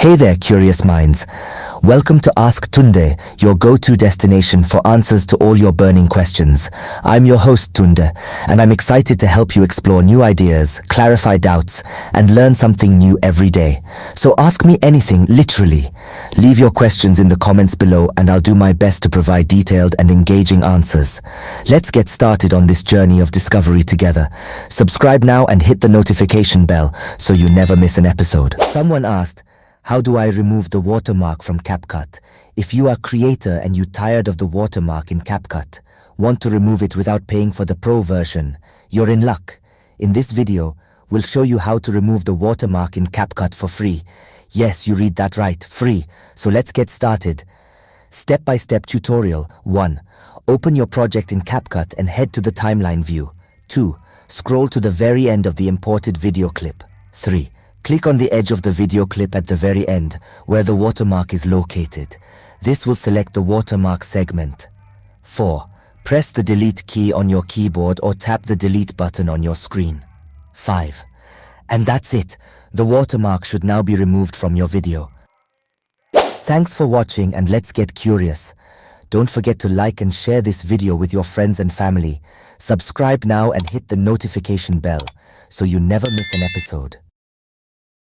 Hey there, curious minds. Welcome to Ask Tunde, your go-to destination for answers to all your burning questions. I'm your host, Tunde, and I'm excited to help you explore new ideas, clarify doubts, and learn something new every day. So ask me anything, literally. Leave your questions in the comments below, and I'll do my best to provide detailed and engaging answers. Let's get started on this journey of discovery together. Subscribe now and hit the notification bell so you never miss an episode. Someone asked, how do I remove the watermark from CapCut? If you are a creator and you're tired of the watermark in CapCut, want to remove it without paying for the Pro version, you're in luck. In this video, we'll show you how to remove the watermark in CapCut for free. Yes, you read that right, free. So let's get started. Step-by-step tutorial. 1. Open your project in CapCut and head to the timeline view. 2. Scroll to the very end of the imported video clip. 3. Click on the edge of the video clip at the very end, where the watermark is located. This will select the watermark segment. 4. Press the delete key on your keyboard or tap the delete button on your screen. 5. And that's it. The watermark should now be removed from your video. Thanks for watching, and let's get curious. Don't forget to like and share this video with your friends and family. Subscribe now and hit the notification bell so you never miss an episode.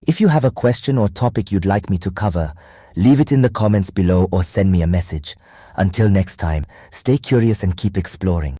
If you have a question or topic you'd like me to cover, leave it in the comments below or send me a message. Until next time, stay curious and keep exploring.